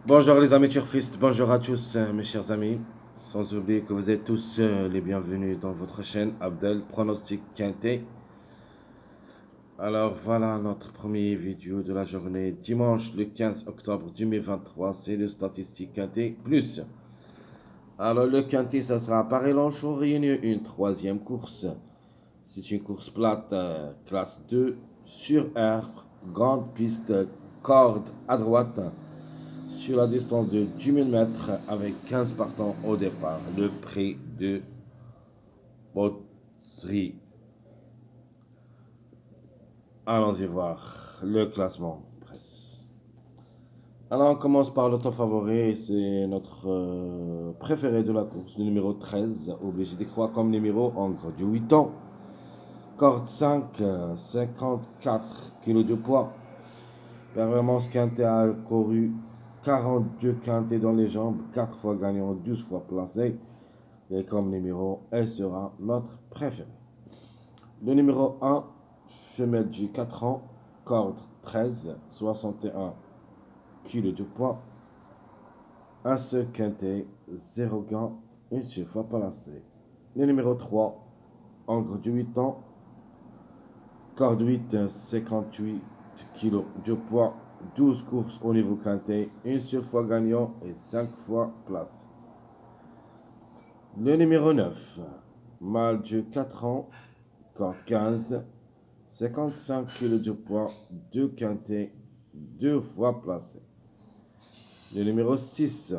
Bonjour les amis turfistes, bonjour à tous mes chers amis. Sans oublier que vous êtes tous les bienvenus dans votre chaîne Abdel Pronostic Quintet. Alors voilà notre première vidéo de la journée dimanche le 15 octobre 2023, c'est le statistique Quintet plus. Alors le Quintet ça sera Paris-Longchamp réunion une troisième course. C'est une course plate classe 2 sur herbe, grande piste, corde à droite. Sur la distance de 10 000 mètres avec 15 partants au départ. Le prix de Baudry. Allons-y voir le classement presse. Alors on commence par l'auto favori, c'est notre préféré de la course, le numéro 13, obligé d'y croire comme numéro encre du 8 ans. Corde 5, 54 kg de poids. Performance quintet a couru 42 quintés dans les jambes, 4 fois gagnant, 12 fois placé. Et comme numéro, elle sera notre préférée. Le numéro 1, femelle du 4 ans, corde 13, 61 kg de poids, un seul quintet, 0 gants, une seule fois placé. Le numéro 3, encre du 8 ans, corde 8, 58 kg de poids, 12 courses au niveau quintet, une seule fois gagnant et 5 fois placé. Le numéro 9, mâle du 4 ans, corde 15, 55 kg de poids, 2 quintets, 2 fois placé. Le numéro 6,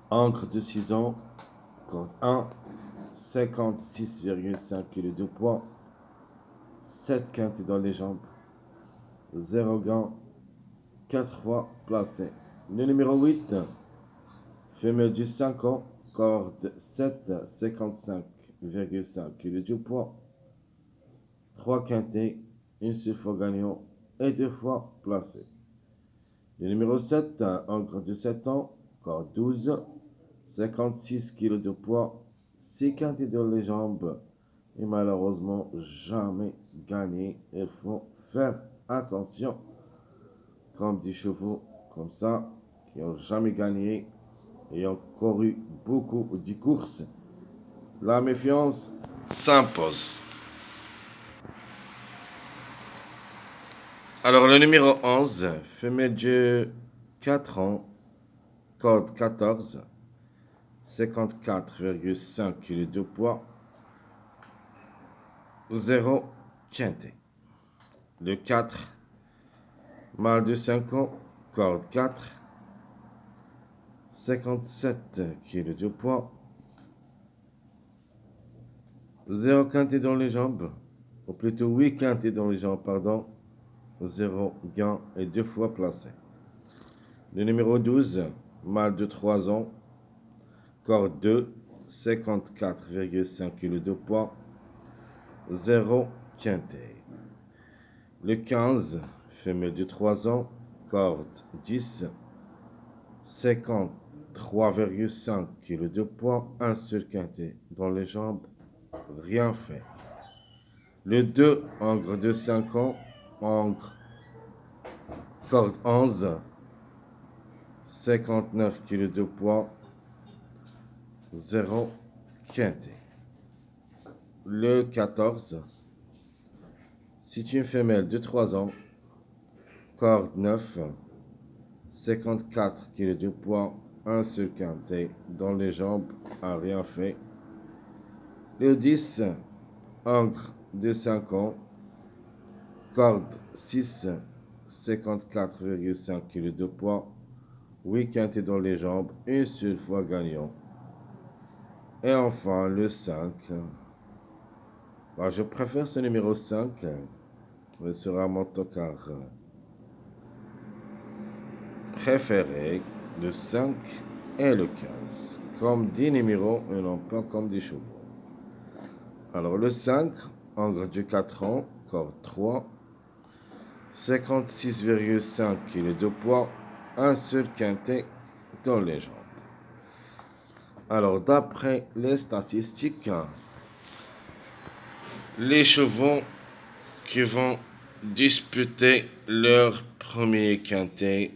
encre de 6 ans, corde 1, 56,5 kg de poids, 7 quintets dans les jambes, 0 gants, 4 fois placé. Le numéro 8, femelle du 5 ans, corde 7, 55,5 kg de poids, 3 quintets, une seule fois gagnant et 2 fois placé. Le numéro 7, encre de 7 ans, corde 12, 56 kg de poids, 6 quintets dans les jambes et malheureusement jamais gagné. Il faut faire attention, comme des chevaux comme ça, qui n'ont jamais gagné et ont couru beaucoup de courses. La méfiance s'impose. Alors le numéro 11, femelle de 4 ans, corde 14, 54,5 kg de poids, 0 quintet. Le 4, mâle de 5 ans, corde 4, 57 kg de poids, 0 quintet dans les jambes, ou plutôt 8 quintets dans les jambes, pardon, 0 gain et 2 fois placé. Le numéro 12, mâle de 3 ans, corde 2, 54,5 kg de poids, 0 quintet. Le 15, femelle de 3 ans, corde 10, 53,5 kg de poids, un seul quintet dans les jambes, rien fait. Le 2, encre de 5 ans, encre, corde 11, 59 kg de poids, 0 quintet. Le 14, c'est une femelle de 3 ans, corde 9, 54 kg de poids, un seul quintet dans les jambes, a rien fait. Le 10, encre de 5 ans, corde 6, 54,5 kg de poids, 8 quintets dans les jambes, une seule fois gagnant. Et enfin le 5, je préfère ce numéro 5, il sera mon tocard préféré, le 5 et le 15. Comme 10 numéros et non pas comme des chevaux. Alors le 5, encre du 4 ans, corde 3, 56,5 kg de poids, un seul quintet dans les jambes. Alors d'après les statistiques, les chevaux qui vont disputer leur premier quintet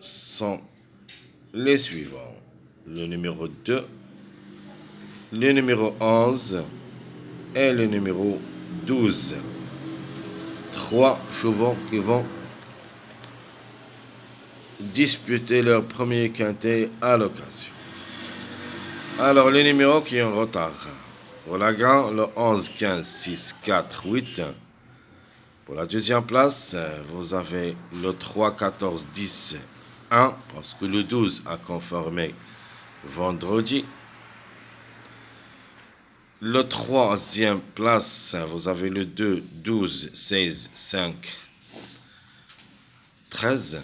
sont les suivants. Le numéro 2, le numéro 11 et le numéro 12. 3 chevaux qui vont disputer leur premier quintet à l'occasion. Alors, les numéros qui ont retard. Pour la grande, le 11, 15, 6, 4, 8. Pour la deuxième place, vous avez le 3, 14, 10, 1, parce que le 12 a conformé vendredi. Le troisième place, vous avez le 2, 12, 16, 5, 13.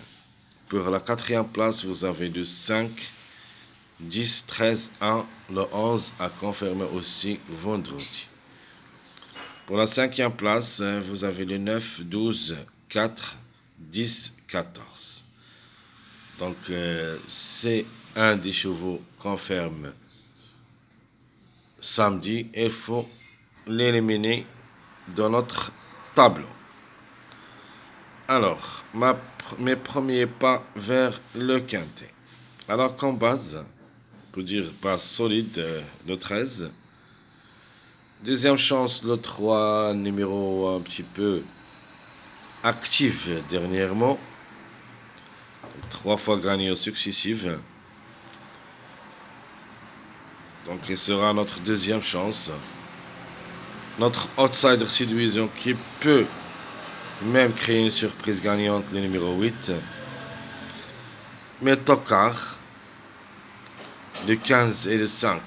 Pour la quatrième place, vous avez le 5, 10, 13, 1. Le 11 a confirmé aussi vendredi. Pour la cinquième place, vous avez le 9, 12, 4, 10, 14. Donc, c'est un des chevaux confirme samedi. Il faut l'éliminer dans notre tableau. Alors, mes premiers pas vers le quintet. Alors, comme base, pour dire base solide, le 13. Deuxième chance, le 3, numéro un petit peu actif dernièrement. 3 fois gagné successives. Donc, il sera notre deuxième chance. Notre outsider séduisant qui peut même créer une surprise gagnante, le numéro 8. Mes tocards, le 15 et le 5.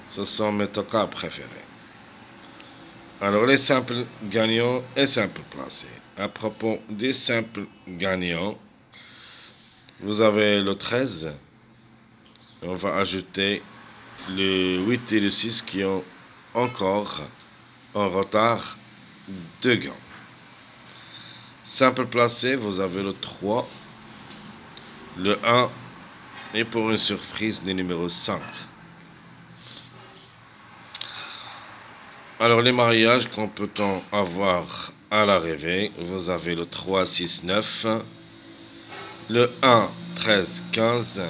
Ce sont mes tocards préférés. Alors, les simples gagnants et simples placés. À propos des simples gagnants, vous avez le 13. On va ajouter le 8 et le 6 qui ont encore un retard de gain. Simple placé, vous avez le 3, le 1 et pour une surprise, le numéro 5. Alors, les mariages qu'on peut-on avoir à l'arrivée, vous avez le 3, 6, 9, le 1, 13, 15,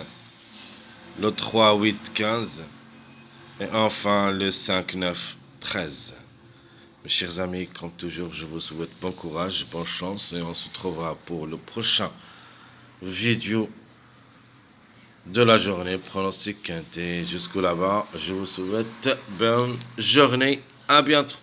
le 3, 8, 15 et enfin le 5, 9, 13. Mes chers amis, comme toujours, je vous souhaite bon courage, bonne chance et on se trouvera pour le prochain vidéo de la journée pronostic quintet. Jusqu'au là-bas, je vous souhaite bonne journée. À bientôt.